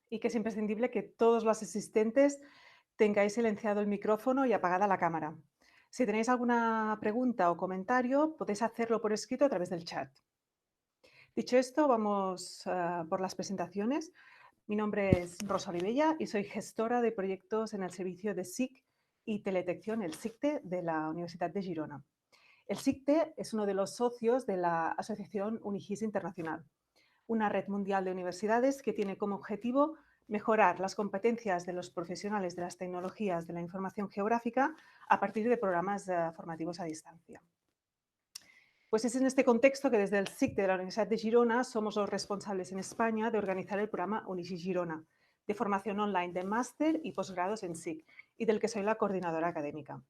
y que es imprescindible que todos los asistentes tengáis silenciado el micrófono y apagada la cámara. Si tenéis alguna pregunta o comentario, podéis hacerlo por escrito a través del chat. Dicho esto, vamos por las presentaciones. Mi nombre es Rosa Olivella y soy gestora de proyectos en el servicio de SIC y teledetección, el SICTE, de la Universidad de Girona. El SICTE es uno de los socios de la Asociación Unigis Internacional, una red mundial de universidades que tiene como objetivo mejorar las competencias de los profesionales de las tecnologías de la información geográfica a partir de programas formativos a distancia. Pues es en este contexto que desde el SICTE de la Universidad de Girona somos los responsables en España de organizar el programa Unigis Girona, de formación online de máster y posgrados en SIC, y del que soy la coordinadora académica.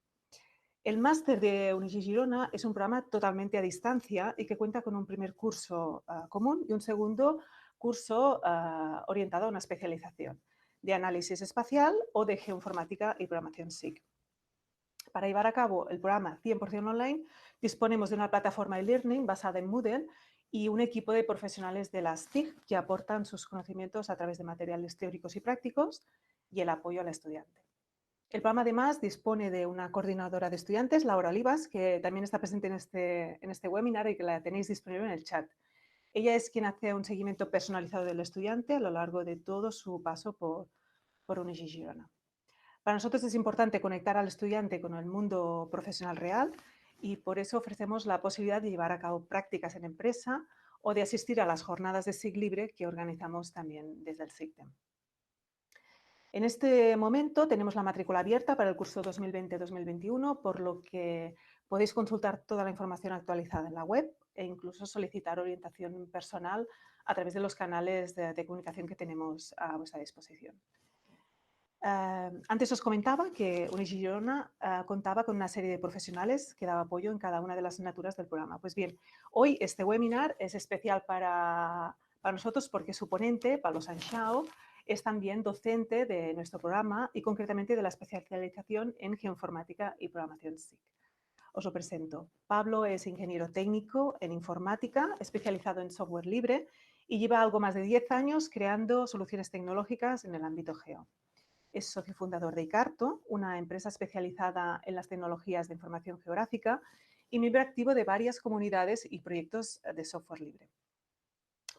El máster de Unigis Girona es un programa totalmente a distancia y que cuenta con un primer curso común y un segundo curso orientado a una especialización de análisis espacial o de geoinformática y programación SIC. Para llevar a cabo el programa 100% online, disponemos de una plataforma e-learning basada en Moodle y un equipo de profesionales de las TIC que aportan sus conocimientos a través de materiales teóricos y prácticos y el apoyo al estudiante. El programa además dispone de una coordinadora de estudiantes, Laura Olivas, que también está presente en este webinar y que la tenéis disponible en el chat. Ella es quien hace un seguimiento personalizado del estudiante a lo largo de todo su paso por Unigis Girona. Para nosotros es importante conectar al estudiante con el mundo profesional real y por eso ofrecemos la posibilidad de llevar a cabo prácticas en empresa o de asistir a las jornadas de SIC Libre que organizamos también desde el SICTEM. En este momento tenemos la matrícula abierta para el curso 2020-2021, por lo que podéis consultar toda la información actualizada en la web e incluso solicitar orientación personal a través de los canales de comunicación que tenemos a vuestra disposición. Antes os comentaba que Unigis Girona contaba con una serie de profesionales que daba apoyo en cada una de las asignaturas del programa. Pues bien, hoy este webinar es especial para nosotros porque su ponente, Pablo Sanchao, es también docente de nuestro programa y concretamente de la especialización en geoinformática y programación SIC. Os lo presento. Pablo es ingeniero técnico en informática, especializado en software libre y lleva algo más de 10 años creando soluciones tecnológicas en el ámbito geo. Es socio fundador de Icarto, una empresa especializada en las tecnologías de información geográfica y miembro activo de varias comunidades y proyectos de software libre.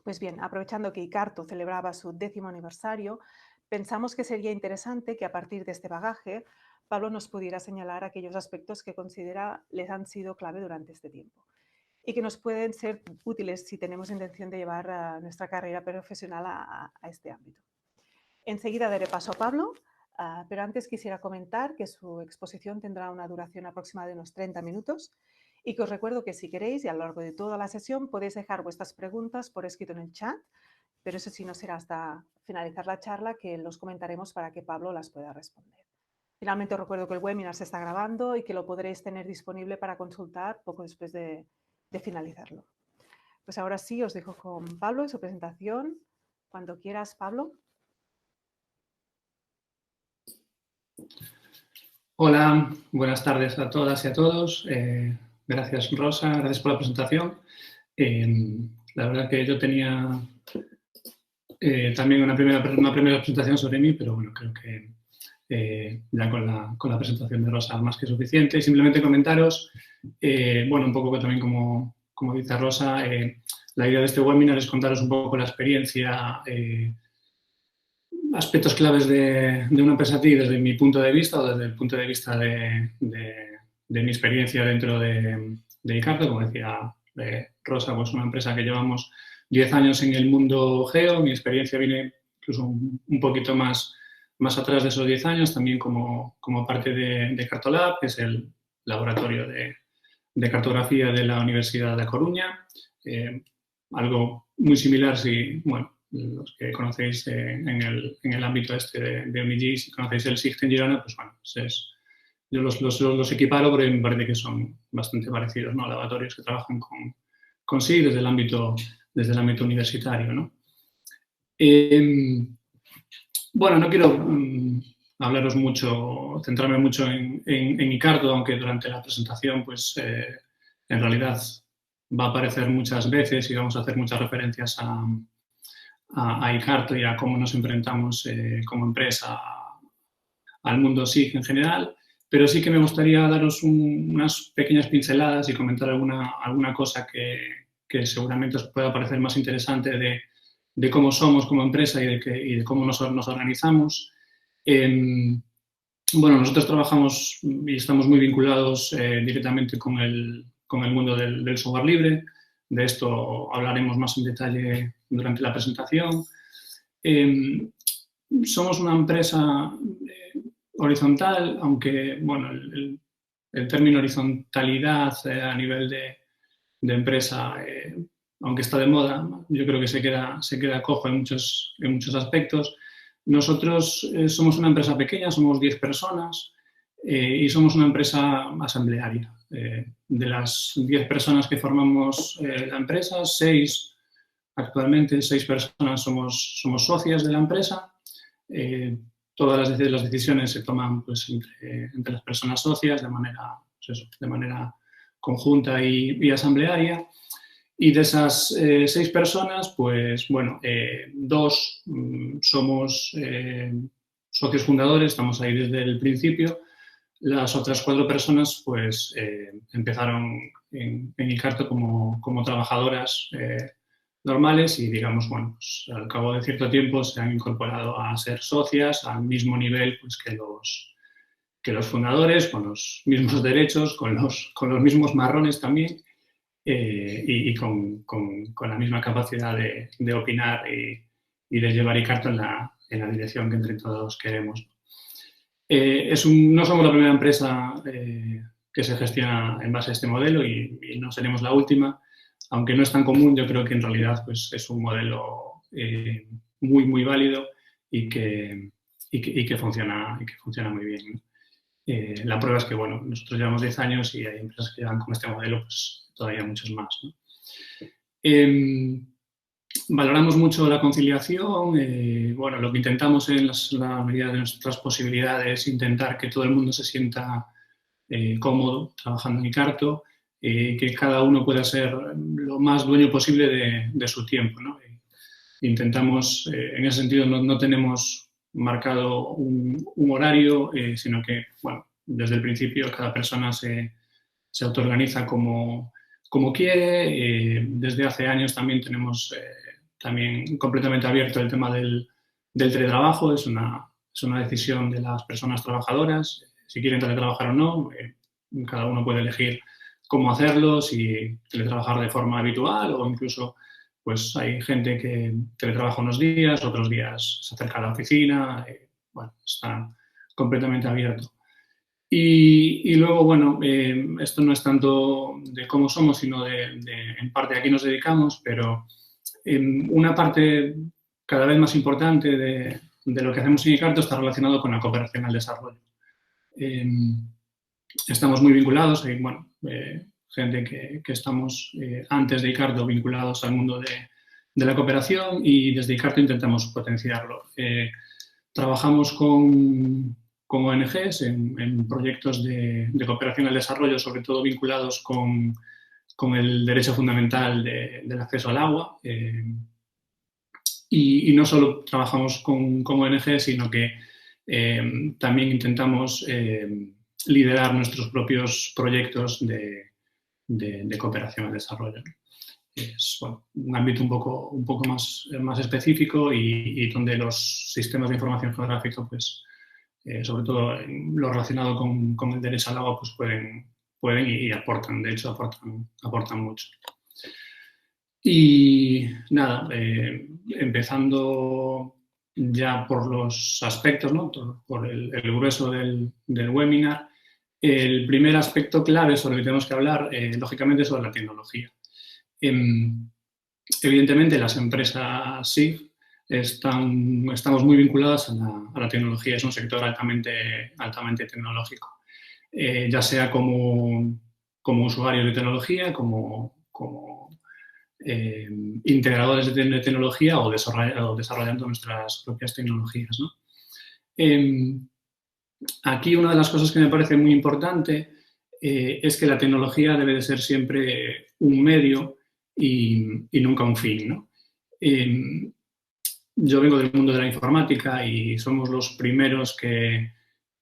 Pues bien, aprovechando que Icarto celebraba su 10º aniversario, pensamos que sería interesante que a partir de este bagaje, Pablo nos pudiera señalar aquellos aspectos que considera les han sido clave durante este tiempo y que nos pueden ser útiles si tenemos intención de llevar nuestra carrera profesional a este ámbito. Enseguida daré paso a Pablo, pero antes quisiera comentar que su exposición tendrá una duración aproximada de unos 30 minutos y que os recuerdo que si queréis y a lo largo de toda la sesión podéis dejar vuestras preguntas por escrito en el chat, pero eso sí no será hasta finalizar la charla que los comentaremos para que Pablo las pueda responder. Finalmente os recuerdo que el webinar se está grabando y que lo podréis tener disponible para consultar poco después de finalizarlo. Pues ahora sí os dejo con Pablo y su presentación. Cuando quieras, Pablo. Hola, buenas tardes a todas y a todos. Gracias, Rosa, gracias por la presentación. La verdad que yo tenía también una primera presentación sobre mí, pero bueno, creo que ya con la presentación de Rosa más que suficiente. Simplemente comentaros, bueno, un poco que también como dice Rosa, la idea de este webinar es contaros un poco la experiencia, aspectos claves de una empresa TIC desde mi punto de vista o desde el punto de vista de mi experiencia dentro de Icarto. Como decía Rosa, pues una empresa que llevamos 10 años en el mundo geo. Mi experiencia viene incluso un poquito más atrás de esos 10 años, también como parte de Cartolab, que es el laboratorio de cartografía de la Universidad de Coruña. Algo muy similar, si, bueno, los que conocéis en el ámbito este de Unigis, si conocéis el SICTE en Girona, pues bueno, yo los equiparo porque me parece que son bastante parecidos, ¿no? Laboratorios que trabajan con SIC desde el ámbito universitario, ¿no? Bueno, no quiero hablaros mucho, centrarme mucho en Icarto, aunque durante la presentación, pues en realidad va a aparecer muchas veces y vamos a hacer muchas referencias a Icarto y a cómo nos enfrentamos como empresa al mundo SIG en general, pero sí que me gustaría daros unas pequeñas pinceladas y comentar alguna cosa que seguramente os pueda parecer más interesante de cómo somos como empresa y de cómo nos organizamos. Bueno, nosotros trabajamos y estamos muy vinculados directamente con el mundo del software libre. De esto hablaremos más en detalle durante la presentación. Somos una empresa horizontal, aunque bueno, el término horizontalidad a nivel de empresa, aunque está de moda, yo creo que se queda cojo en muchos aspectos. Nosotros somos una empresa pequeña, somos 10 personas y somos una empresa asamblearia. De las 10 personas que formamos la empresa, actualmente 6 personas somos socias de la empresa. Todas las decisiones se toman pues, entre las personas socias de manera conjunta y asamblearia. Y de esas 6 personas, pues bueno, 2 somos socios fundadores, estamos ahí desde el principio. Las otras 4 personas, pues empezaron en Icarto como trabajadoras normales y, digamos, bueno, pues, al cabo de cierto tiempo se han incorporado a ser socias al mismo nivel pues, que los fundadores, con los mismos derechos, con los mismos marrones también. Y con la misma capacidad de opinar y de llevar Icarto en la dirección que entre todos queremos. No somos la primera empresa que se gestiona en base a este modelo y no seremos la última, aunque no es tan común. Yo creo que en realidad pues, es un modelo muy, muy válido y que funciona muy bien, ¿no? La prueba es que, bueno, nosotros llevamos 10 años y hay empresas que llevan con este modelo pues, todavía muchos más, ¿no? Valoramos mucho la conciliación. Bueno, lo que intentamos en la medida de nuestras posibilidades es intentar que todo el mundo se sienta cómodo trabajando en Icarto, que cada uno pueda ser lo más dueño posible de su tiempo, ¿no? Intentamos, en ese sentido, no tenemos marcado un horario, sino que, bueno, desde el principio cada persona se autoorganiza como quiere. Desde hace años también tenemos también completamente abierto el tema del teletrabajo. Es una decisión de las personas trabajadoras, si quieren teletrabajar o no. Cada uno puede elegir cómo hacerlo, si teletrabajar de forma habitual o incluso pues hay gente que teletrabaja unos días, otros días se acerca a la oficina. Bueno, está completamente abierto. Y luego, bueno, esto no es tanto de cómo somos, sino en parte a qué nos dedicamos, pero una parte cada vez más importante de lo que hacemos en Icarto está relacionado con la cooperación al desarrollo. Estamos muy vinculados, hay bueno, gente que estamos antes de Icarto vinculados al mundo de la cooperación y desde Icarto intentamos potenciarlo. Trabajamos con ONGs en proyectos de cooperación al desarrollo, sobre todo vinculados con el derecho fundamental del acceso al agua. Y no solo trabajamos con ONGs, sino que también intentamos liderar nuestros propios proyectos de cooperación al desarrollo. Es bueno, un ámbito un poco más específico y donde los sistemas de información geográfica, pues, sobre todo lo relacionado con el derecho al agua, pues pueden y aportan, de hecho aportan mucho. Y nada, empezando ya por los aspectos, ¿no? Por el grueso del webinar, el primer aspecto clave sobre el que tenemos que hablar, lógicamente, es sobre la tecnología. Evidentemente, las empresas SIG estamos muy vinculadas a la tecnología. Es un sector altamente tecnológico, ya sea como usuarios de tecnología, como integradores de tecnología o desarrollando nuestras propias tecnologías, ¿no? Aquí una de las cosas que me parece muy importante es que la tecnología debe de ser siempre un medio y nunca un fin, ¿no? yo vengo del mundo de la informática y somos los primeros que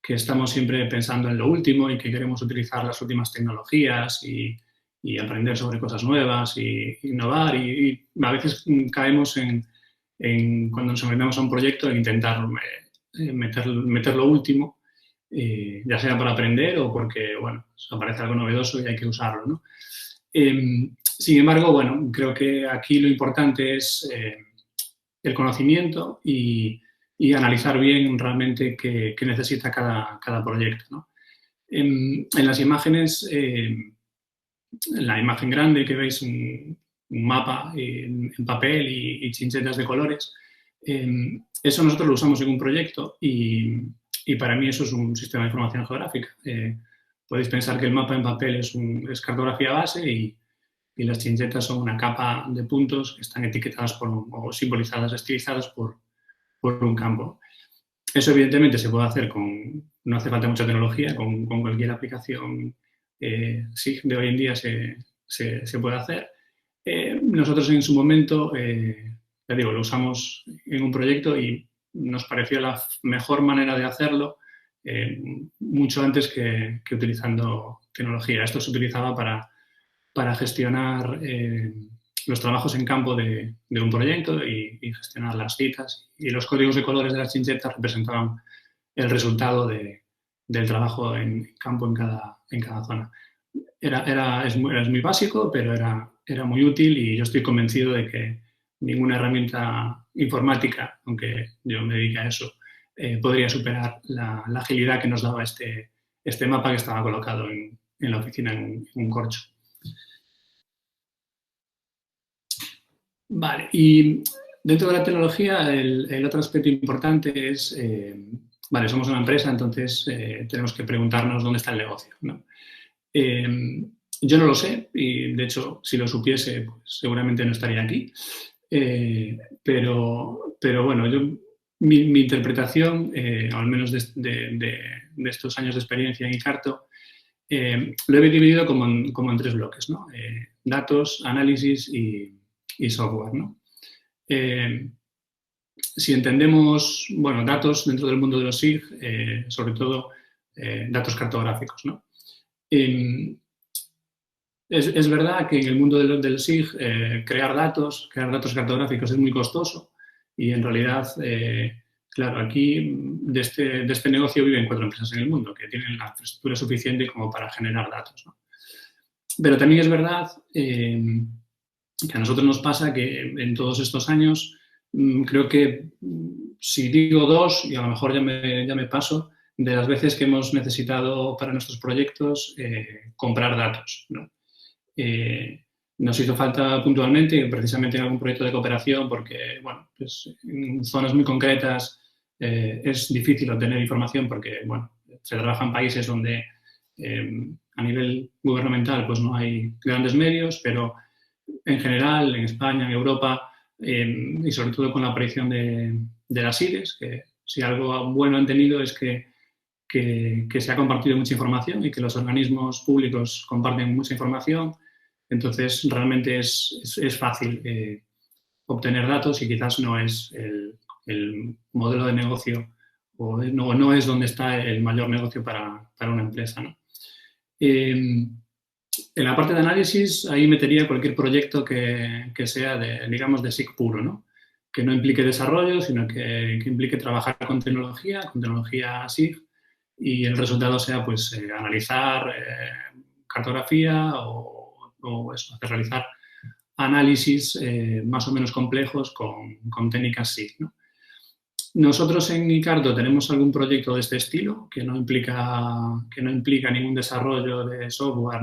estamos siempre pensando en lo último y que queremos utilizar las últimas tecnologías y aprender sobre cosas nuevas y innovar. Y a veces caemos cuando nos enfrentamos a un proyecto, en intentar meter lo último, ya sea para aprender o porque, bueno, aparece algo novedoso y hay que usarlo, ¿no? Sin embargo, bueno, creo que aquí lo importante es el conocimiento y analizar bien realmente qué necesita cada proyecto, ¿no? En las imágenes, la imagen grande que veis, un mapa en papel y chinchetas de colores, eso nosotros lo usamos en un proyecto y para mí eso es un sistema de información geográfica. Podéis pensar que el mapa en papel es cartografía base y las chinchetas son una capa de puntos que están etiquetadas o simbolizadas, estilizadas por un campo. Eso evidentemente se puede hacer no hace falta mucha tecnología, con cualquier aplicación SIG de hoy en día se puede hacer. Nosotros en su momento, ya digo, lo usamos en un proyecto y nos pareció la mejor manera de hacerlo mucho antes que utilizando tecnología. Esto se utilizaba para gestionar los trabajos en campo de un proyecto y gestionar las citas. Y los códigos de colores de las chinchetas representaban el resultado del trabajo en campo en cada zona. Es muy básico, pero era muy útil y yo estoy convencido de que ninguna herramienta informática, aunque yo me dedique a eso, podría superar la agilidad que nos daba este mapa que estaba colocado en la oficina en un corcho. Vale, y dentro de la tecnología, el otro aspecto importante es, vale, somos una empresa, entonces tenemos que preguntarnos dónde está el negocio, ¿no? Yo no lo sé y, de hecho, si lo supiese, pues, seguramente no estaría aquí. Pero bueno, mi interpretación, al menos de estos años de experiencia en Icarto, lo he dividido como en tres bloques, ¿no? Datos, análisis y software, ¿no? Si entendemos, bueno, datos dentro del mundo de los SIG, sobre todo datos cartográficos, ¿no? Es verdad que en el mundo del SIG crear datos cartográficos es muy costoso y en realidad, claro, aquí de este negocio viven 4 empresas en el mundo que tienen la infraestructura suficiente como para generar datos, ¿no? Pero también es verdad que a nosotros nos pasa que en todos estos años, creo que si digo 2, y a lo mejor ya me paso, de las veces que hemos necesitado para nuestros proyectos comprar datos, ¿no? Nos hizo falta puntualmente, precisamente en algún proyecto de cooperación, porque, bueno, pues en zonas muy concretas es difícil obtener información porque, bueno, se trabaja en países donde a nivel gubernamental pues no hay grandes medios, pero en general, en España, en Europa, y sobre todo con la aparición de las IDES, que si algo bueno han tenido es que se ha compartido mucha información y que los organismos públicos comparten mucha información. Entonces, realmente es fácil obtener datos y quizás no es el modelo de negocio o no es donde está el mayor negocio para una empresa, ¿no? En la parte de análisis, ahí metería cualquier proyecto que sea digamos, de SIG puro, ¿no? Que no implique desarrollo, sino que implique trabajar con tecnología SIG, y el resultado sea, pues, analizar cartografía o eso, realizar análisis más o menos complejos con técnicas SIG, ¿no? Nosotros en Icarto tenemos algún proyecto de este estilo que no implica ningún desarrollo de software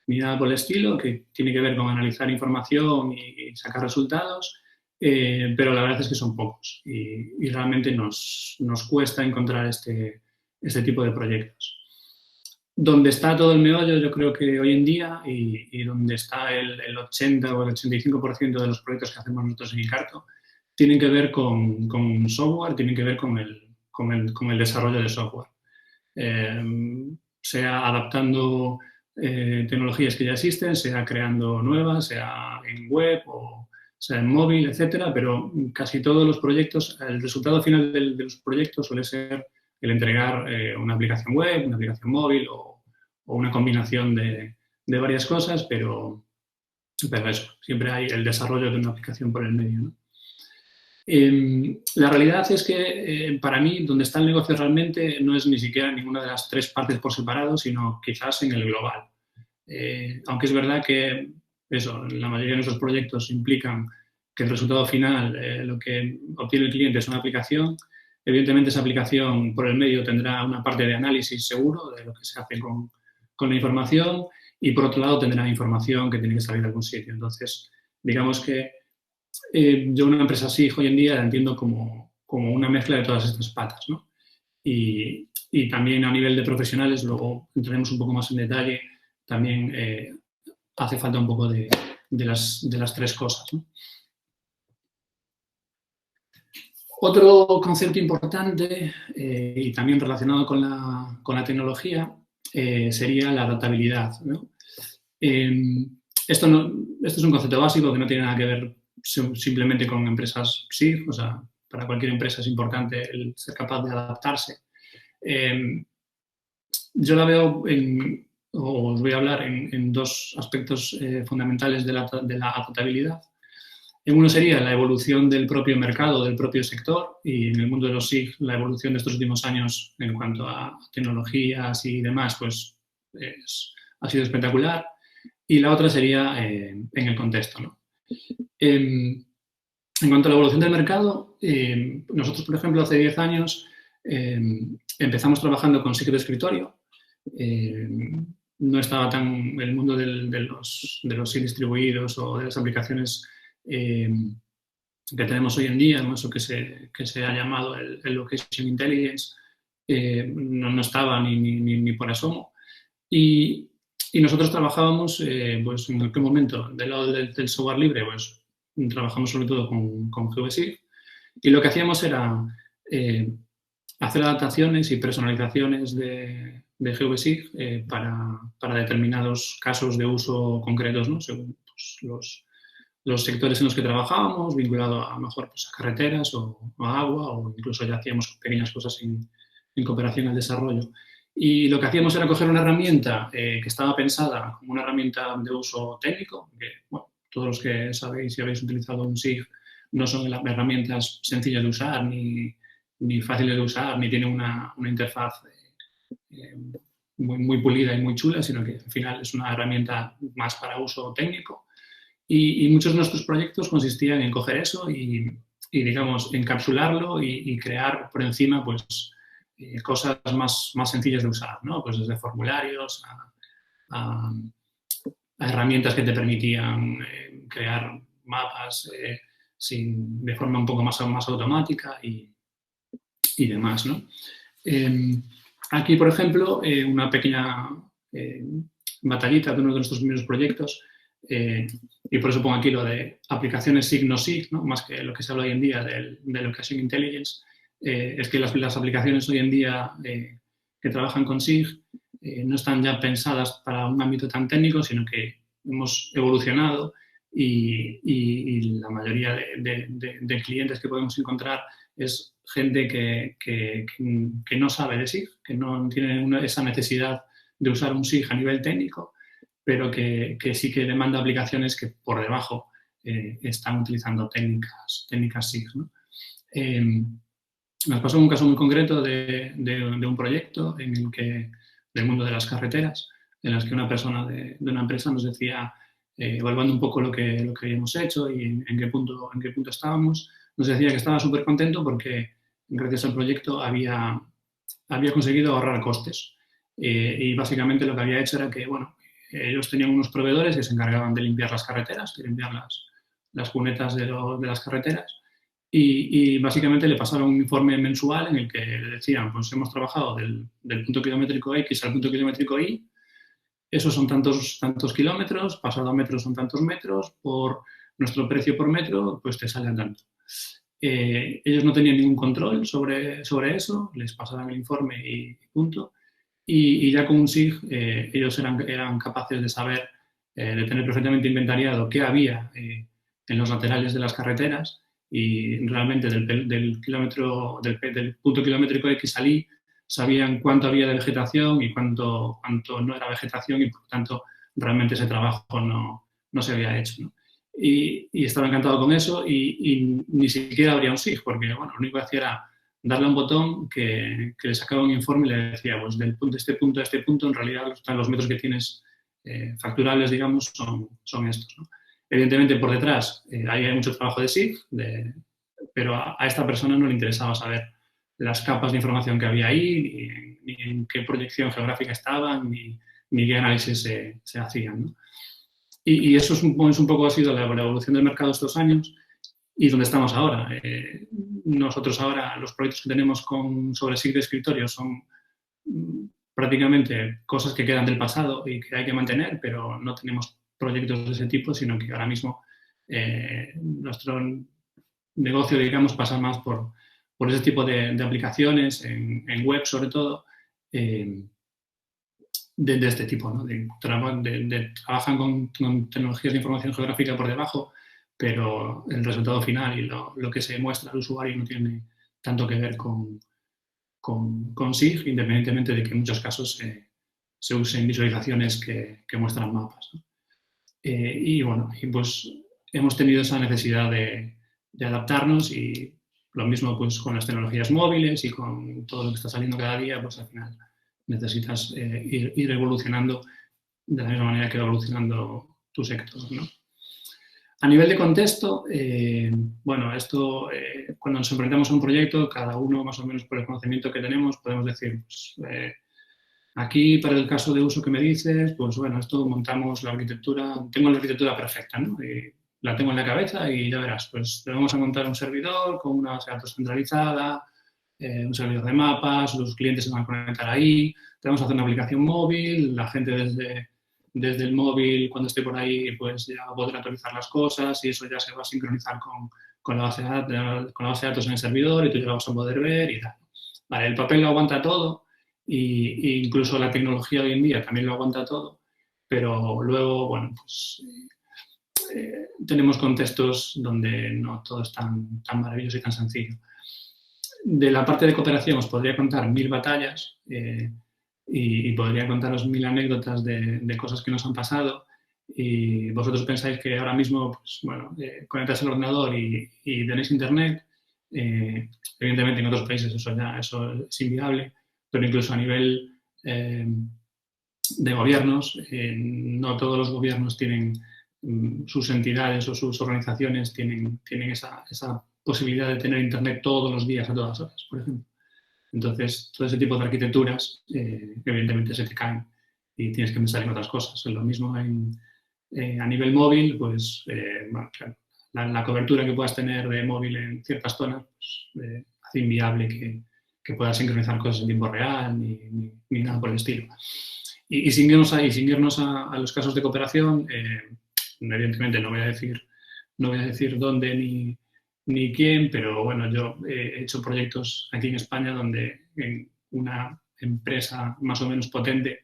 ni nada por el estilo, que tiene que ver con analizar información y sacar resultados, pero la verdad es que son pocos y realmente nos cuesta encontrar este tipo de proyectos. Donde está todo el meollo, yo creo que hoy en día, y donde está el 80 o el 85% de los proyectos que hacemos nosotros en Icarto, tienen que ver con software, tienen que ver con el desarrollo de software. Sea adaptando tecnologías que ya existen, sea creando nuevas, sea en web o sea en móvil, etcétera, pero casi todos los proyectos, el resultado final de los proyectos suele ser el entregar una aplicación web, una aplicación móvil o una combinación de varias cosas, pero eso, siempre hay el desarrollo de una aplicación por el medio, ¿no? La realidad es que para mí donde está el negocio realmente no es ni siquiera ninguna de las tres partes por separado, sino quizás en el global. Aunque es verdad que eso, la mayoría de nuestros proyectos implican que el resultado final, lo que obtiene el cliente es una aplicación. Evidentemente esa aplicación por el medio tendrá una parte de análisis seguro de lo que se hace con la información y por otro lado tendrá información que tiene que salir de algún sitio. Entonces, digamos que yo una empresa así hoy en día la entiendo como una mezcla de todas estas patas, ¿no? Y también a nivel de profesionales, luego entraremos un poco más en detalle, también hace falta un poco de las tres cosas, ¿no? Otro concepto importante y también relacionado con la tecnología sería la adaptabilidad, ¿no? Esto es un concepto básico que no tiene nada que ver simplemente con empresas SIG, o sea, para cualquier empresa es importante el ser capaz de adaptarse. Yo la veo os voy a hablar en dos aspectos fundamentales de la adaptabilidad. Uno sería la evolución del propio mercado, del propio sector, y en el mundo de los SIG la evolución de estos últimos años en cuanto a tecnologías y demás, pues ha sido espectacular. Y la otra sería en el contexto, ¿no? En cuanto a la evolución del mercado, nosotros, por ejemplo, hace 10 años empezamos trabajando con SIG de escritorio. No estaba tan el mundo de los SIG distribuidos o de las aplicaciones que tenemos hoy en día, ¿no? Eso que se ha llamado el Location Intelligence, no estaba ni por asomo. Y nosotros trabajábamos, pues en aquel momento, del lado del software libre, pues trabajamos sobre todo con GVSIG, y lo que hacíamos era hacer adaptaciones y personalizaciones de GVSIG para determinados casos de uso concretos, ¿no? Según pues, los sectores en los que trabajábamos, vinculado a mejor pues, a carreteras o a agua, o incluso ya hacíamos pequeñas cosas en cooperación al desarrollo. Y lo que hacíamos era coger una herramienta que estaba pensada como una herramienta de uso técnico, que bueno, todos los que sabéis si habéis utilizado un SIG no son herramientas sencillas de usar, ni fáciles de usar, ni tienen una interfaz muy pulida y muy chula, sino que al final es una herramienta más para uso técnico. Y muchos de nuestros proyectos consistían en coger eso y digamos, encapsularlo y crear por encima, pues, cosas más sencillas de usar, ¿no? Pues desde formularios a herramientas que te permitían crear mapas de forma un poco más automática y demás, ¿no? Aquí, por ejemplo, una pequeña batallita de uno de nuestros primeros proyectos, y por eso pongo aquí lo de aplicaciones SIG-no-SIG, ¿no? Más que lo que se habla hoy en día del Location Intelligence, es que las aplicaciones hoy en día que trabajan con SIG no están ya pensadas para un ámbito tan técnico, sino que hemos evolucionado y la mayoría de clientes que podemos encontrar es gente que no sabe de SIG, que no tiene esa necesidad de usar un SIG a nivel técnico, pero que sí que demanda aplicaciones que por debajo están utilizando técnicas SIG, ¿no? Nos pasó un caso muy concreto de un proyecto en el que, del mundo de las carreteras, en las que una persona de una empresa nos decía, evaluando un poco lo que habíamos hecho y en qué punto estábamos, nos decía que estaba súper contento porque gracias al proyecto había conseguido ahorrar costes. Y básicamente lo que había hecho era que, bueno, ellos tenían unos proveedores que se encargaban de limpiar las carreteras, de limpiar las cunetas de las carreteras, y básicamente le pasaron un informe mensual en el que le decían, pues hemos trabajado del punto kilométrico X al punto kilométrico Y, esos son tantos kilómetros, pasado a metros son tantos metros, por nuestro precio por metro, pues te sale a tanto. Ellos no tenían ningún control sobre eso, les pasaban el informe y punto. Y ya con un SIG ellos eran capaces de saber, de tener perfectamente inventariado qué había en los laterales de las carreteras y realmente del punto kilométrico X salí, sabían cuánto había de vegetación y cuánto no era vegetación y, por tanto, realmente ese trabajo no se había hecho, ¿no? Y estaba encantado con eso y ni siquiera habría un SIG, porque bueno, lo único que hacía era darle a un botón que le sacaba un informe y le decía, pues de este punto a este punto, en realidad los metros que tienes facturables, digamos, son estos, ¿no? Evidentemente, por detrás hay mucho trabajo de SIG, pero a esta persona no le interesaba saber las capas de información que había ahí, ni en qué proyección geográfica estaban, ni qué análisis se hacían, ¿no? Y eso es un poco ha sido la evolución del mercado estos años y donde estamos ahora. Nosotros ahora, los proyectos que tenemos sobre SIG de escritorio son prácticamente cosas que quedan del pasado y que hay que mantener, pero no tenemos proyectos de ese tipo, sino que ahora mismo nuestro negocio, digamos, pasa más por ese tipo de aplicaciones, en web sobre todo, de este tipo, ¿no? Trabajan con tecnologías de información geográfica por debajo, pero el resultado final y lo que se muestra al usuario no tiene tanto que ver con SIG, independientemente de que en muchos casos se usen visualizaciones que muestran mapas, ¿no? Y bueno, pues hemos tenido esa necesidad de adaptarnos y lo mismo pues con las tecnologías móviles y con todo lo que está saliendo cada día, pues al final necesitas ir evolucionando de la misma manera que va evolucionando tu sector, ¿no? A nivel de contexto, bueno, esto cuando nos enfrentamos a un proyecto, cada uno más o menos por el conocimiento que tenemos, podemos decir, pues, aquí para el caso de uso que me dices, pues bueno, esto montamos la arquitectura, tengo la arquitectura perfecta, ¿no? La tengo en la cabeza y ya verás, pues le vamos a montar un servidor con una base de datos centralizada, un servidor de mapas, los clientes se van a conectar ahí, te vamos a hacer una aplicación móvil, la gente desde el móvil, cuando esté por ahí, pues ya podrá actualizar las cosas y eso ya se va a sincronizar con la base de datos en el servidor y tú ya lo vas a poder ver y tal. Vale, el papel lo aguanta todo y incluso la tecnología hoy en día también lo aguanta todo, pero luego, bueno, pues tenemos contextos donde no todo es tan maravilloso y tan sencillo. De la parte de cooperación os podría contar 1000 batallas y podría contaros 1000 anécdotas de cosas que nos han pasado y vosotros pensáis que ahora mismo, pues, bueno, conectáis el ordenador y tenéis internet. Evidentemente en otros países eso es inviable, pero incluso a nivel de gobiernos, no todos los gobiernos tienen sus entidades o sus organizaciones tienen esa posibilidad de tener internet todos los días a todas horas, por ejemplo. Entonces, todo ese tipo de arquitecturas, evidentemente, se te caen y tienes que pensar en otras cosas. Lo mismo a nivel móvil, pues, bueno, claro, la cobertura que puedas tener de móvil en ciertas zonas pues, hace inviable que puedas sincronizar cosas en tiempo real ni nada por el estilo. Y sin irnos a los casos de cooperación, evidentemente no voy a decir dónde ni quién, pero bueno, yo he hecho proyectos aquí en España donde en una empresa más o menos potente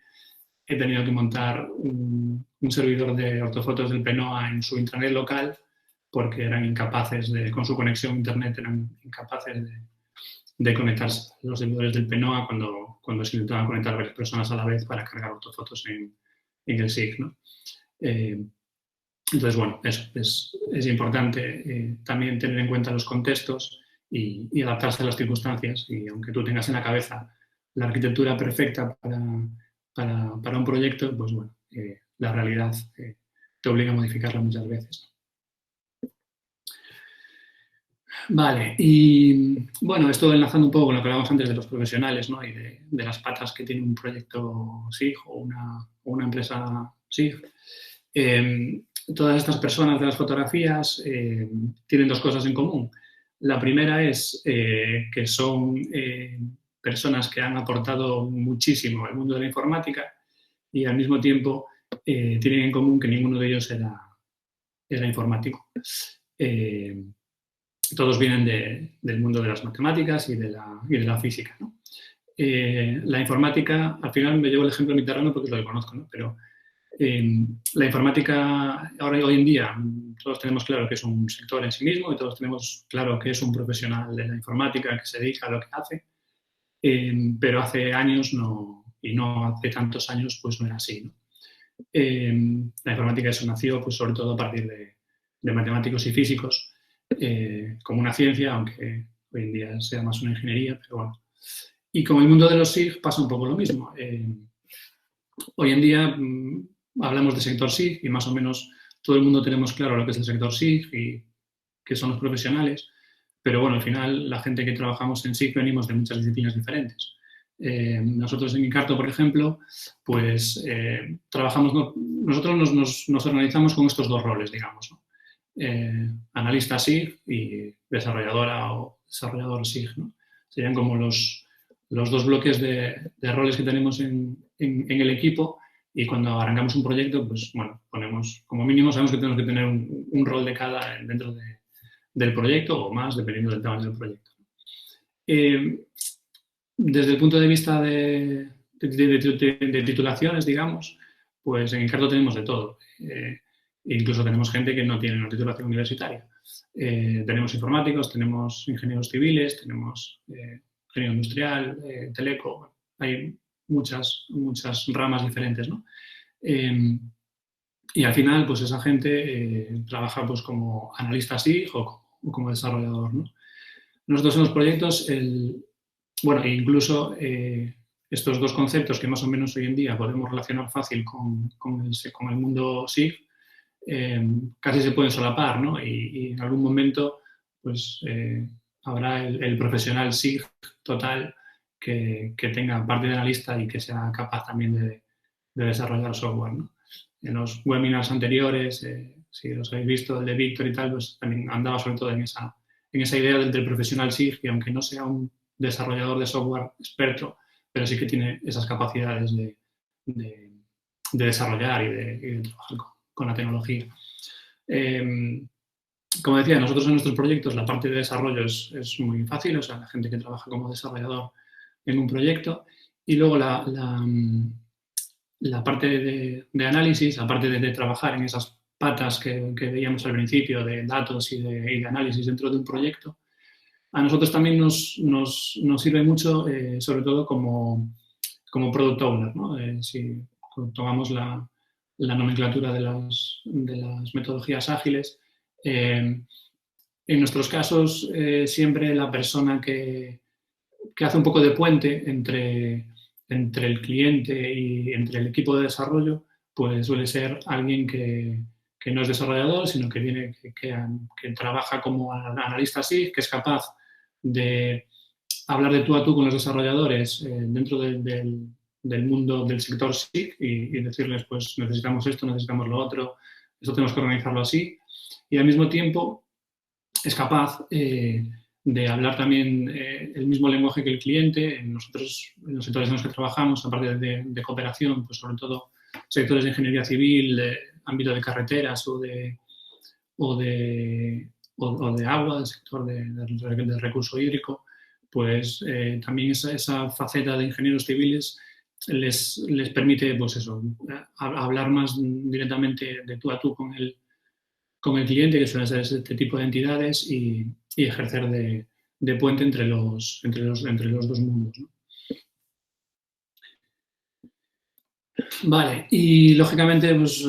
he tenido que montar un servidor de ortofotos del PENOA en su intranet local porque eran incapaces con su conexión a internet, eran incapaces de conectarse a los servidores del PENOA cuando se intentaban conectar varias personas a la vez para cargar ortofotos en el SIG, ¿no? Entonces, bueno, eso es importante también tener en cuenta los contextos y adaptarse a las circunstancias. Y aunque tú tengas en la cabeza la arquitectura perfecta para un proyecto, pues bueno, la realidad te obliga a modificarla muchas veces. Vale, y bueno, esto enlazando un poco con lo que hablábamos antes de los profesionales, ¿no? Y de las patas que tiene un proyecto SIG o una empresa SIG. Todas estas personas de las fotografías tienen dos cosas en común. La primera es que son personas que han aportado muchísimo al mundo de la informática y al mismo tiempo tienen en común que ninguno de ellos era informático. Todos vienen del mundo de las matemáticas y de la física, ¿no? La informática, al final me llevo el ejemplo de mi terreno porque es lo que conozco, ¿no? Pero La informática, hoy en día, todos tenemos claro que es un sector en sí mismo y todos tenemos claro que es un profesional de la informática que se dedica a lo que hace, pero hace años y no hace tantos años, pues no era así, ¿no? La informática eso nació, pues sobre todo a partir de matemáticos y físicos, como una ciencia, aunque hoy en día sea más una ingeniería, pero bueno. Y con el mundo de los SIG pasa un poco lo mismo. Hoy en día hablamos de sector SIG y más o menos todo el mundo tenemos claro lo que es el sector SIG y qué son los profesionales, pero bueno, al final la gente que trabajamos en SIG venimos de muchas disciplinas diferentes. Nosotros en Icarto, por ejemplo, pues trabajamos, nosotros nos organizamos con estos dos roles, digamos, ¿no? Analista SIG y desarrolladora o desarrollador SIG, ¿no? Serían como los dos bloques de roles que tenemos en el equipo, y cuando arrancamos un proyecto, pues bueno, ponemos, como mínimo sabemos que tenemos que tener un rol de cada dentro del proyecto o más, dependiendo del tamaño del proyecto. Desde el punto de vista de titulaciones, digamos, pues en Icarto tenemos de todo. Incluso tenemos gente que no tiene una titulación universitaria. Tenemos informáticos, tenemos ingenieros civiles, tenemos ingeniero industrial, teleco, hay muchas ramas diferentes, ¿no? Y al final, pues esa gente trabaja pues como analista SIG o como desarrollador, ¿no? Nosotros en los proyectos, bueno, incluso estos dos conceptos que más o menos hoy en día podemos relacionar fácil con el mundo SIG, casi se pueden solapar, ¿no? Y en algún momento, pues habrá el profesional SIG total que tenga parte de analista y que sea capaz también de desarrollar software, ¿no? En los webinars anteriores, si los habéis visto, el de Víctor y tal, pues también andaba sobre todo en esa idea del profesional SIG, que aunque no sea un desarrollador de software experto, pero sí que tiene esas capacidades de desarrollar y de trabajar con la tecnología. Como decía, nosotros en nuestros proyectos la parte de desarrollo es muy fácil, o sea, la gente que trabaja como desarrollador en un proyecto, y luego la parte de análisis, la parte de trabajar en esas patas que veíamos al principio de datos y de análisis dentro de un proyecto, a nosotros también nos sirve mucho, sobre todo como product owner, ¿no? Si tomamos la nomenclatura de las metodologías ágiles, en nuestros casos siempre la persona que hace un poco de puente entre el cliente y entre el equipo de desarrollo, pues suele ser alguien que no es desarrollador, sino que trabaja como analista SIG, que es capaz de hablar de tú a tú con los desarrolladores dentro del mundo del sector SIG y decirles, pues necesitamos esto, necesitamos lo otro, esto tenemos que organizarlo así. Y al mismo tiempo es capaz de hablar también el mismo lenguaje que el cliente. Nosotros, en los sectores en los que trabajamos, aparte de cooperación, pues sobre todo sectores de ingeniería civil, de ámbito de carreteras o de agua, del sector de recurso hídrico, pues también esa faceta de ingenieros civiles les permite, pues eso, hablar más directamente de tú a tú con el cliente, que suelen ser este tipo de entidades, y ejercer de puente entre los dos mundos, ¿no? Vale, y lógicamente, pues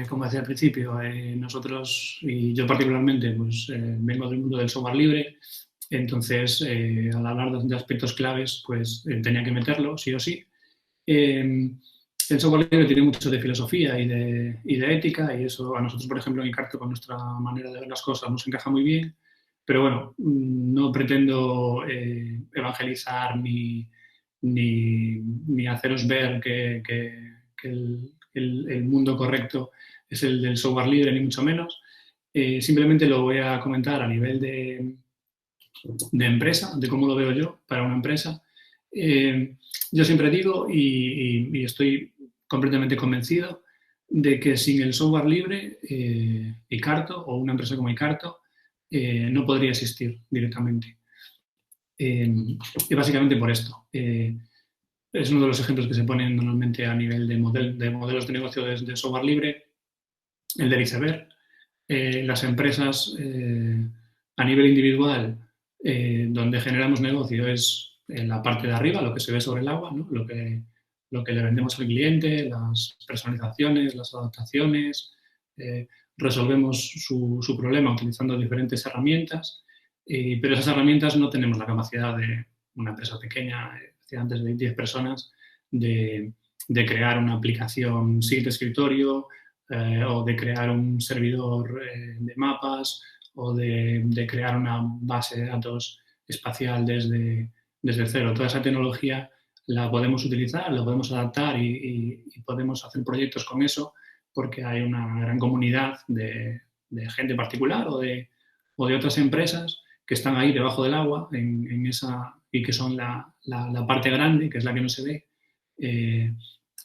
como decía al principio, nosotros, y yo particularmente, pues vengo del mundo del software libre, entonces al hablar de aspectos claves, pues tenía que meterlo, sí o sí. El software libre tiene mucho de filosofía y de ética, y eso a nosotros, por ejemplo, en Icarto, con nuestra manera de ver las cosas, nos encaja muy bien, pero bueno, no pretendo evangelizar ni haceros ver que el mundo correcto es el del software libre, ni mucho menos. Simplemente lo voy a comentar a nivel de empresa, de cómo lo veo yo para una empresa. Yo siempre digo, y estoy completamente convencido, de que sin el software libre, Icarto o una empresa como Icarto no podría existir directamente. Y básicamente por esto. es uno de los ejemplos que se ponen normalmente a nivel de modelos de negocio de software libre, el del iceberg. Las empresas a nivel individual, donde generamos negocio es en la parte de arriba, lo que se ve sobre el agua, ¿no? Lo que le vendemos al cliente, las personalizaciones, las adaptaciones, resolvemos su problema utilizando diferentes herramientas, pero esas herramientas no tenemos la capacidad de una empresa pequeña, decía antes de 10 personas, de crear una aplicación sin escritorio, o de crear un servidor de mapas o de crear una base de datos espacial desde cero. Toda esa tecnología la podemos utilizar, la podemos adaptar y podemos hacer proyectos con eso porque hay una gran comunidad de gente particular o de otras empresas que están ahí debajo del agua en esa, y que son la parte grande, que es la que no se ve,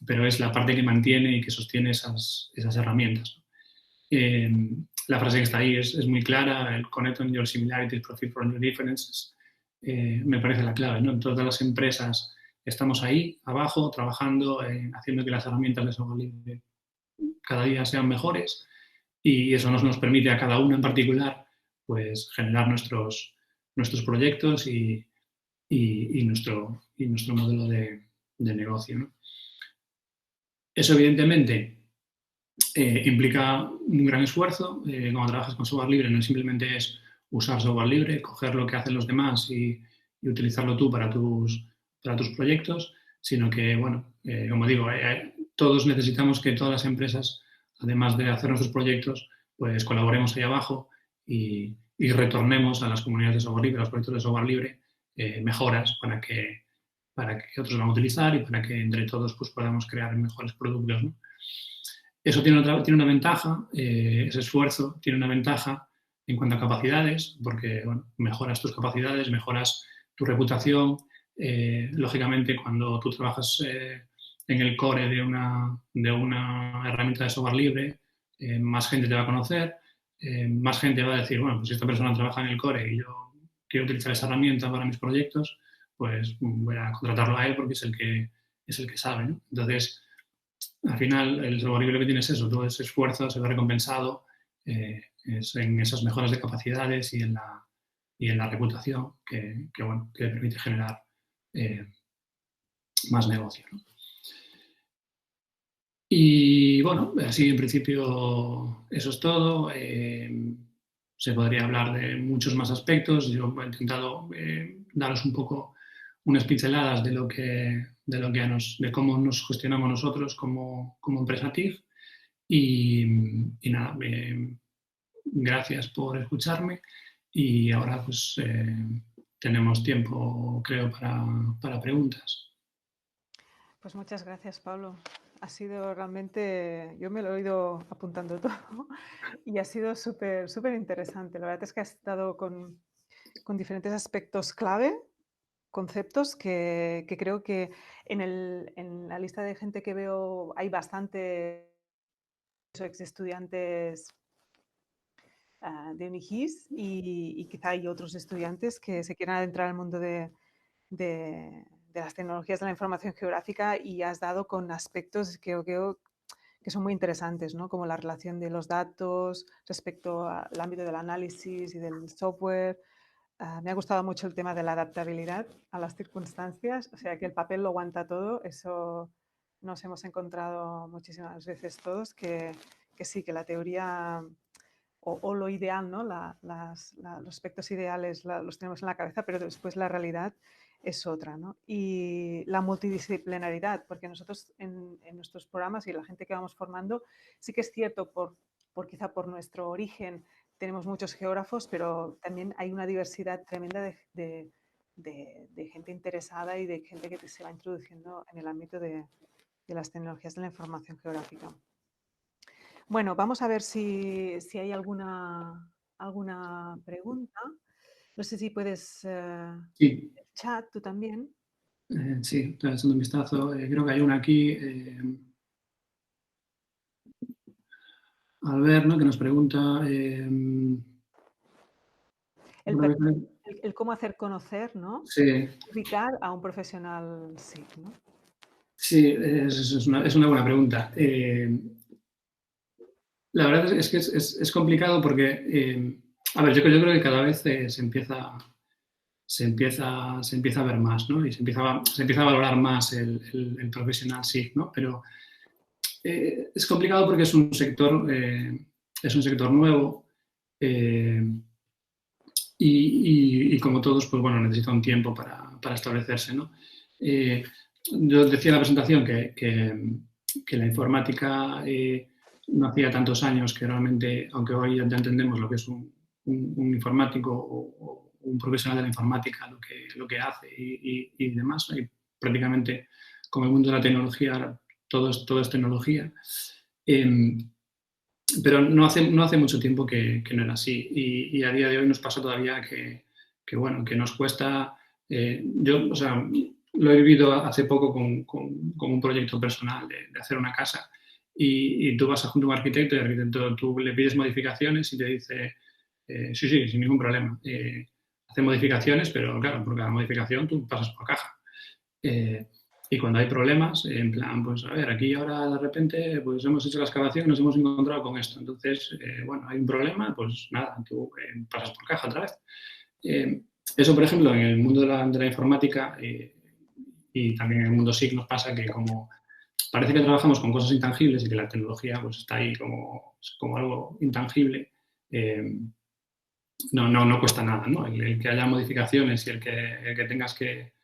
pero es la parte que mantiene y que sostiene esas herramientas. Eh, la frase que está ahí es muy clara, el connect on your similarities, profit from your differences, me parece la clave, ¿no? En todas las empresas estamos ahí, abajo, trabajando, haciendo que las herramientas de software libre cada día sean mejores y eso nos permite a cada uno en particular pues generar nuestros proyectos y nuestro modelo de negocio, ¿no? Eso evidentemente implica un gran esfuerzo. Cuando trabajas con software libre no simplemente es usar software libre, coger lo que hacen los demás y utilizarlo tú para tus proyectos, sino que, bueno, como digo, todos necesitamos que todas las empresas, además de hacer nuestros proyectos, pues colaboremos ahí abajo y retornemos a las comunidades de software libre, a los proyectos de software libre, mejoras para que otros van a utilizar y para que entre todos pues, podamos crear mejores productos, ¿no? Eso tiene una ventaja, ese esfuerzo tiene una ventaja en cuanto a capacidades, porque bueno, mejoras tus capacidades, mejoras tu reputación. Lógicamente, cuando tú trabajas en el core de una herramienta de software libre, más gente te va a conocer, más gente va a decir, bueno, pues si esta persona trabaja en el core y yo quiero utilizar esa herramienta para mis proyectos, pues voy a contratarlo a él porque es el que sabe, ¿no? Entonces, al final, el software libre que tiene es eso, todo ese esfuerzo se ve recompensado es en esas mejoras de capacidades y en la reputación bueno, que permite generar eh, más negocio, ¿no? Y bueno, así en principio eso es todo. Se podría hablar de muchos más aspectos. Yo he intentado daros un poco unas pinceladas de cómo nos gestionamos nosotros como empresa TIG. Y nada, gracias por escucharme y ahora pues tenemos tiempo, creo, para preguntas. Pues muchas gracias, Pablo. Ha sido realmente, yo me lo he ido apuntando todo y ha sido súper, súper interesante. La verdad es que has estado con diferentes aspectos clave, conceptos que creo que en la lista de gente que veo hay bastante ex estudiantes de UNIGIS y quizá hay otros estudiantes que se quieran adentrar al mundo de las tecnologías de la información geográfica y has dado con aspectos que creo que son muy interesantes, ¿no? Como la relación de los datos respecto al ámbito del análisis y del software. Me ha gustado mucho el tema de la adaptabilidad a las circunstancias, o sea que el papel lo aguanta todo, eso nos hemos encontrado muchísimas veces todos, que sí, que la teoría o lo ideal, ¿no? Los aspectos ideales los tenemos en la cabeza, pero después la realidad es otra, ¿no? Y la multidisciplinaridad, porque nosotros en nuestros programas y la gente que vamos formando, sí que es cierto, quizá por nuestro origen, tenemos muchos geógrafos, pero también hay una diversidad tremenda de gente interesada y de gente que se va introduciendo en el ámbito de las tecnologías de la información geográfica. Bueno, vamos a ver si hay alguna pregunta. No sé si puedes Sí, el chat, tú también. sí, estoy echando un vistazo. Creo que hay una aquí, Albert, ¿no? Que nos pregunta... El, el cómo hacer conocer, ¿no? sí, Ubicar a un profesional SIG, ¿no? Sí, es una buena pregunta. La verdad es que es complicado porque, a ver, yo creo que cada vez se empieza a ver más, ¿no? Y se empieza a valorar más el profesional SIG, ¿no? Pero es complicado porque es un sector nuevo eh, y como todos, pues bueno, necesita un tiempo para establecerse, ¿no? Eh, yo decía en la presentación que la informática no hacía tantos años que realmente, aunque hoy ya entendemos lo que es un informático o un profesional de la informática, lo que hace y demás, ¿no? Y prácticamente con el mundo de la tecnología, todo es tecnología. Eh, pero no hace mucho tiempo que no era así y a día de hoy nos pasa todavía bueno, que nos cuesta, yo, o sea, lo he vivido hace poco con un proyecto personal de hacer una casa y tú vas a junto a un arquitecto y el arquitecto tú le pides modificaciones y te dice, sí, sí, sin ningún problema, hace modificaciones, pero claro, por cada modificación tú pasas por caja. Eh, y cuando hay problemas, en plan, pues a ver, aquí ahora de repente pues hemos hecho la excavación y nos hemos encontrado con esto. Entonces, bueno, hay un problema, pues nada, tú pasas por caja otra vez. Eh, eso, por ejemplo, en el mundo de la informática y también en el mundo SIG nos pasa que como parece que trabajamos con cosas intangibles y que la tecnología pues está ahí como algo intangible, no cuesta nada, ¿no? El que haya modificaciones y el que tengas que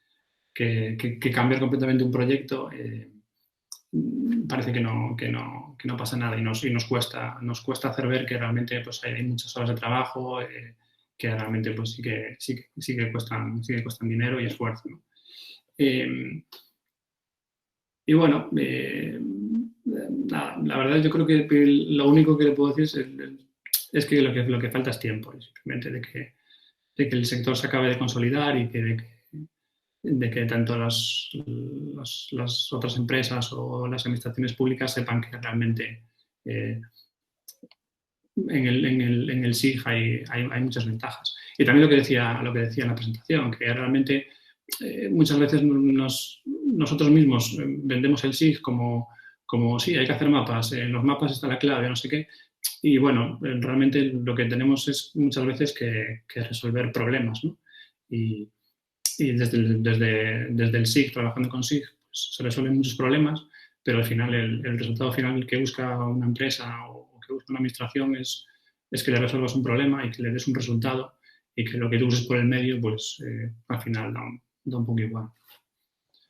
cambiar completamente un proyecto, parece que no pasa nada y nos cuesta hacer ver que realmente pues, hay muchas horas de trabajo, que realmente pues, sí que cuestan dinero y esfuerzo, ¿no? Y bueno, nada, la verdad yo creo que lo único que le puedo decir es que lo que falta es tiempo, simplemente de que el sector se acabe de consolidar y de que tanto las otras empresas o las administraciones públicas sepan que realmente en el SIG hay muchas ventajas. Y también lo que decía en la presentación, que realmente muchas veces nosotros mismos vendemos el SIG como sí, hay que hacer mapas, en los mapas está la clave, no sé qué. Y bueno, realmente lo que tenemos es muchas veces que resolver problemas, ¿no? Y desde el SIG, trabajando con SIG, pues, se resuelven muchos problemas, pero al final el resultado final que busca una empresa o que busca una administración es que le resuelvas un problema y que le des un resultado y que lo que tú uses por el medio, pues al final da un poco igual.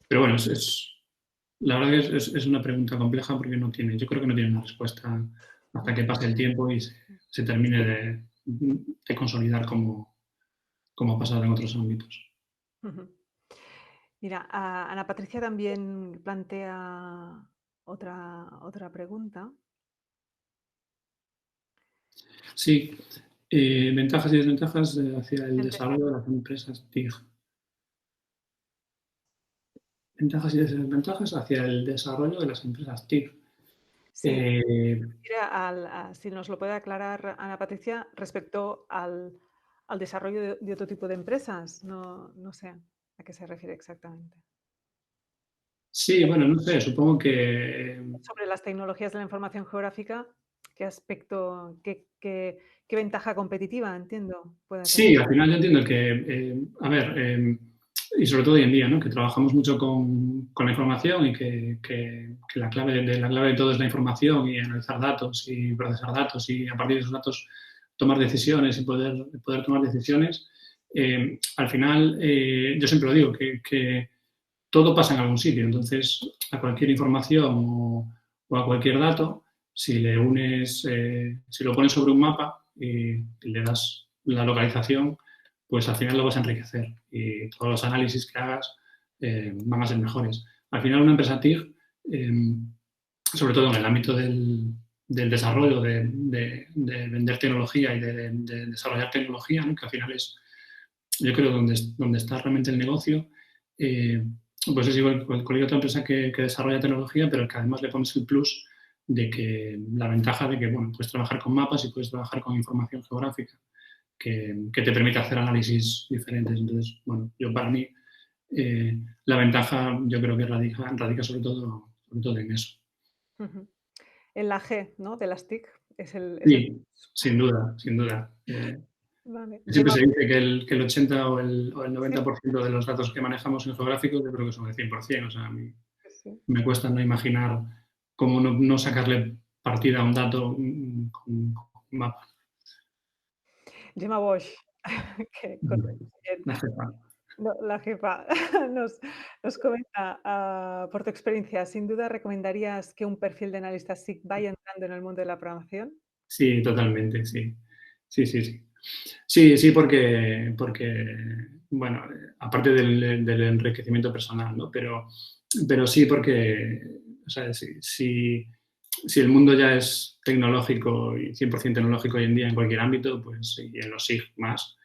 Pero bueno, la verdad que es una pregunta compleja porque yo creo que no tiene una respuesta hasta que pase el tiempo y se termine de consolidar como ha pasado en otros ámbitos. Mira, Ana Patricia también plantea otra pregunta. Sí, ventajas y desventajas hacia el desarrollo de las empresas TIG. Ventajas y desventajas hacia el desarrollo de las empresas TIG. Sí, si nos lo puede aclarar Ana Patricia respecto al desarrollo de otro tipo de empresas. No sé a qué se refiere exactamente. Sí, bueno, no sé, supongo que Sobre las tecnologías de la información geográfica, ¿qué aspecto, qué ventaja competitiva, entiendo, pueda tener? sí, al final yo entiendo que, a ver, y sobre todo hoy en día, ¿no? Que trabajamos mucho con la información y que la clave la clave de todo es la información y analizar datos y procesar datos y a partir de esos datos tomar decisiones y poder tomar decisiones. Al final, yo siempre lo digo, que todo pasa en algún sitio. Entonces, a cualquier información o a cualquier dato, si le unes, si lo pones sobre un mapa y le das la localización, pues al final lo vas a enriquecer y todos los análisis que hagas van a ser mejores. Al final, una empresa TIG, sobre todo en el ámbito del desarrollo, de vender tecnología y de desarrollar tecnología, ¿no? Que al final es, yo creo, donde está realmente el negocio, pues es igual que cualquier otra empresa que desarrolla tecnología, pero que además le pones el plus de que la ventaja de que, bueno, puedes trabajar con mapas y puedes trabajar con información geográfica que te permite hacer análisis diferentes. Entonces, bueno, yo para mí La ventaja yo creo que radica sobre todo en eso. Ujú. En la G, ¿no? De las TIC es el Sí, sin duda, sin duda. vale. Siempre Gemma, se dice que el 80 o el sí, 90% de los datos que manejamos en geográficos yo creo que son el 100%. O sea, a mí sí. me cuesta no imaginar cómo no sacarle partida a un dato con un mapa. Gemma Bosch, que conoces bien. La jefa. No, la jefa nos nos comenta, por tu experiencia, ¿sin duda recomendarías que un perfil de analista SIC vaya entrando en el mundo de la programación? Sí, totalmente, sí. Sí, sí, sí. Sí, sí, porque bueno, aparte del enriquecimiento personal, ¿no? Pero sí porque, o sea, si el mundo ya es tecnológico y 100% tecnológico hoy en día en cualquier ámbito, pues y en los SIG más,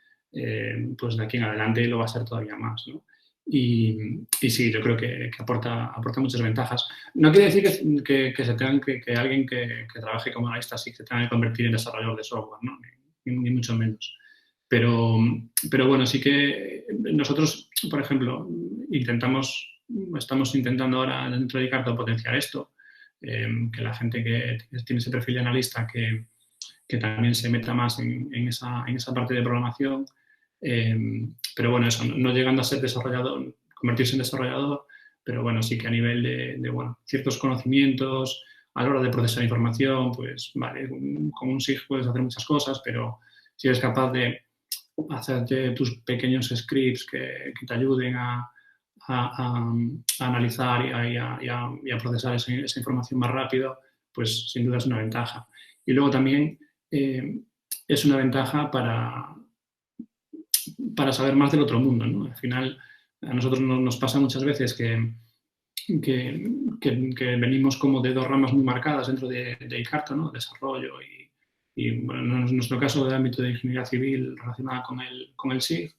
pues de aquí en adelante lo va a ser todavía más, ¿no? Y sí, yo creo que aporta muchas ventajas. No quiere decir que se tengan que alguien que trabaje como analista SIG se tenga que convertir en desarrollador de software, ¿no? Ni mucho menos. Pero, pero bueno, sí que nosotros, por ejemplo, estamos intentando ahora dentro de Icarto potenciar esto, que la gente que tiene ese perfil de analista que también se meta más en esa parte de programación. Pero bueno, eso, no llegando a ser desarrollador, convertirse en desarrollador, pero bueno, sí que a nivel de bueno, ciertos conocimientos, a la hora de procesar información, pues vale, con un SIG puedes hacer muchas cosas, pero si eres capaz de hacerte tus pequeños scripts que te ayuden a analizar y a procesar esa información más rápido, pues sin duda es una ventaja. Y luego también es una ventaja para saber más del otro mundo, ¿no? Al final, a nosotros nos pasa muchas veces que venimos como de dos ramas muy marcadas dentro de Icarto, ¿no? Desarrollo y bueno, en nuestro caso, del ámbito de ingeniería civil relacionada con el SIG,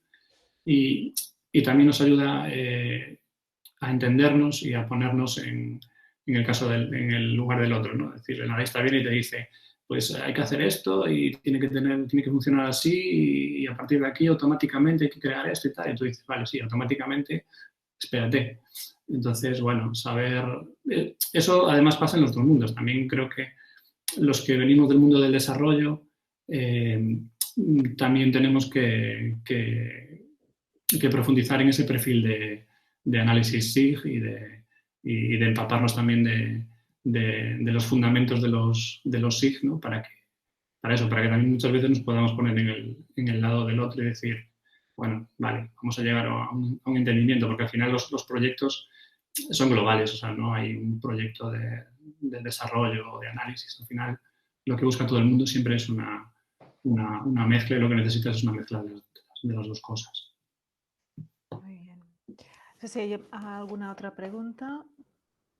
y, y también nos ayuda a entendernos y a ponernos en el caso en el lugar del otro, ¿no? Es decir, el analista viene y te dice, pues hay que hacer esto y tiene que funcionar así y a partir de aquí automáticamente hay que crear esto y tal. Y tú dices, vale, sí, automáticamente, espérate. Entonces, bueno, saber... Eso además pasa en los dos mundos. También creo que los que venimos del mundo del desarrollo también tenemos que profundizar en ese perfil de análisis SIG y de empaparnos también de los fundamentos de los SIG, ¿no? Para eso, para que también muchas veces nos podamos poner en el lado del otro y decir, bueno, vale, vamos a llegar a un entendimiento, porque al final los proyectos son globales, o sea, no hay un proyecto de desarrollo o de análisis. Al final, lo que busca todo el mundo siempre es una mezcla y lo que necesitas es una mezcla de las dos cosas. Muy bien. No sé si hay alguna otra pregunta.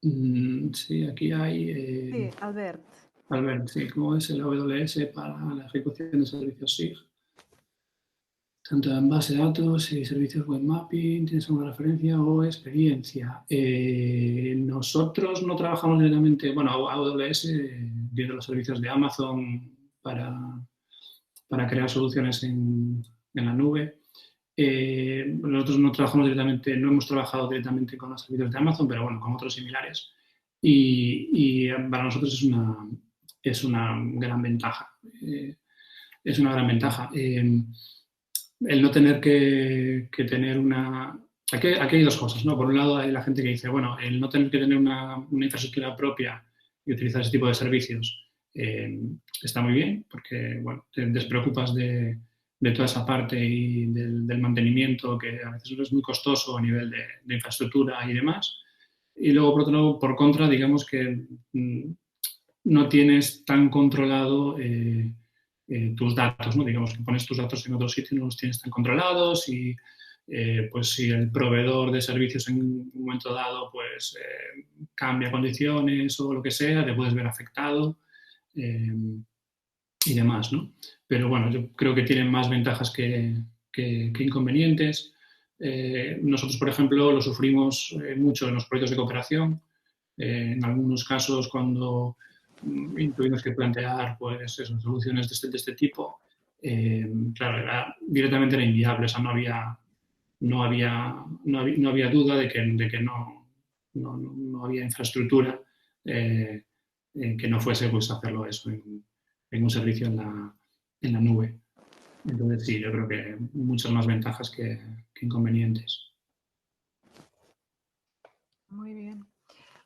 Sí, aquí hay, Sí, Albert. Albert, sí, ¿cómo es el AWS para la ejecución de servicios SIG? Tanto en base de datos y servicios web mapping, ¿tienes alguna referencia o experiencia? Nosotros no trabajamos directamente, bueno, AWS tiene los servicios de Amazon para crear soluciones en la nube. Nosotros no trabajamos directamente, no hemos trabajado directamente con los servicios de Amazon, pero bueno, con otros similares. Y para nosotros es una gran ventaja. Es una gran ventaja. El no tener que tener una... Aquí hay dos cosas, ¿no? Por un lado hay la gente que dice, bueno, el no tener que tener una infraestructura propia y utilizar ese tipo de servicios está muy bien porque, bueno, te despreocupas de toda esa parte y del mantenimiento que a veces es muy costoso a nivel de infraestructura y demás. Y luego, por otro lado, por contra, digamos que no tienes tan controlado tus datos, ¿no? Digamos que pones tus datos en otro sitio y no los tienes tan controlados y pues si el proveedor de servicios en un momento dado pues cambia condiciones o lo que sea, te puedes ver afectado y demás, ¿no? Pero bueno, yo creo que tienen más ventajas que inconvenientes. Nosotros, por ejemplo, lo sufrimos mucho en los proyectos de cooperación. En algunos casos, cuando tuvimos que plantear pues, eso, soluciones de este tipo, claro, directamente era inviable, o sea, no había no había duda de que no había infraestructura que no fuese pues, hacerlo eso en un servicio en la nube. Entonces, sí, yo creo que muchas más ventajas que inconvenientes. Muy bien.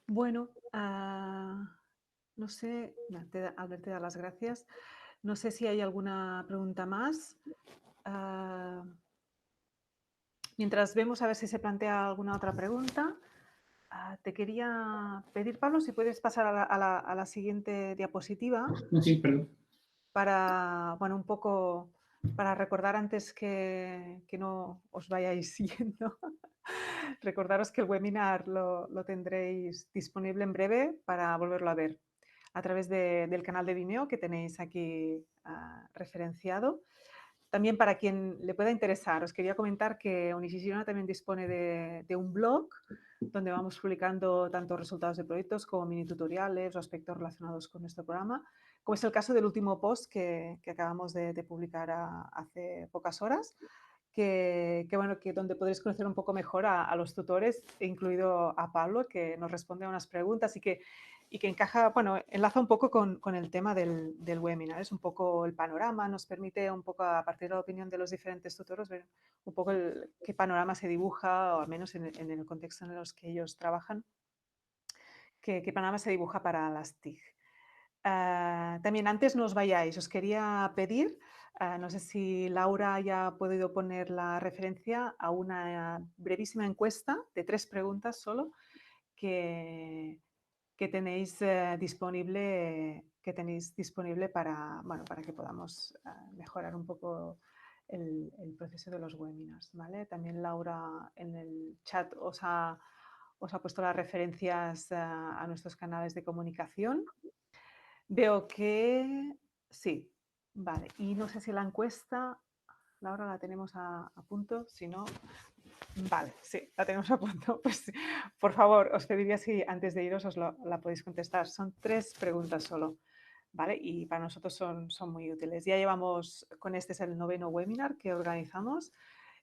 Bueno, no sé, Albert te da las gracias. No sé si hay alguna pregunta más. Mientras vemos a ver si se plantea alguna otra pregunta, te quería pedir, Pablo, si puedes pasar a la siguiente diapositiva Sí, perdón. para, bueno, un poco para recordar antes que no os vayáis yendo. Recordaros que el webinar lo tendréis disponible en breve para volverlo a ver a través del canal de Vimeo que tenéis aquí referenciado. También para quien le pueda interesar, os quería comentar que Unisys también dispone de un blog donde vamos publicando tanto resultados de proyectos como mini tutoriales o aspectos relacionados con nuestro programa, como es el caso del último post que acabamos de publicar hace pocas horas, bueno, que donde podréis conocer un poco mejor a los tutores, incluido a Pablo, que nos responde a unas preguntas y que encaja, bueno, enlaza un poco con el tema del webinar. Es un poco el panorama, nos permite un poco, a partir de la opinión de los diferentes tutores, ver un poco qué panorama se dibuja, o al menos en el contexto en los que ellos trabajan, qué panorama se dibuja para las TIC. También antes no os vayáis, os quería pedir, no sé si Laura haya podido poner la referencia a una brevísima encuesta de 3 preguntas solo que tenéis disponible para, bueno, para que podamos mejorar un poco el proceso de los webinars, ¿vale? También Laura en el chat os ha puesto las referencias a nuestros canales de comunicación. Veo que sí, vale. Y no sé si la encuesta, Laura, la tenemos a punto, si no, vale, sí, la tenemos a punto. Pues por favor, os pediría si antes de iros la podéis contestar. Son 3 preguntas solo, ¿vale? Y para nosotros son muy útiles. Ya llevamos, con este es el 9º webinar que organizamos.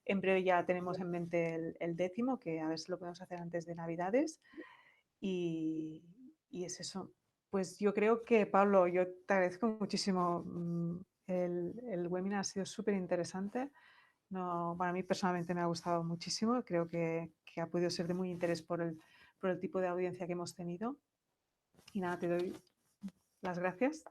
En breve ya tenemos en mente el 10º, que a ver si lo podemos hacer antes de Navidades. Y es eso. Pues yo creo que, Pablo, yo te agradezco muchísimo. El webinar ha sido súper interesante. No, para mí personalmente me ha gustado muchísimo. Creo que ha podido ser de muy interés por el tipo de audiencia que hemos tenido. Y nada, te doy las gracias.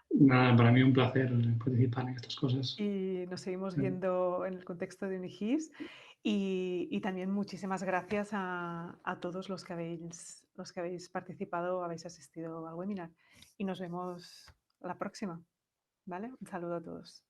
Nada, para mí un placer participar en estas cosas. Y nos seguimos viendo en el contexto de Unigis. Y también muchísimas gracias a todos los que habéis participado, habéis asistido al webinar. Y nos vemos la próxima. ¿Vale? Un saludo a todos.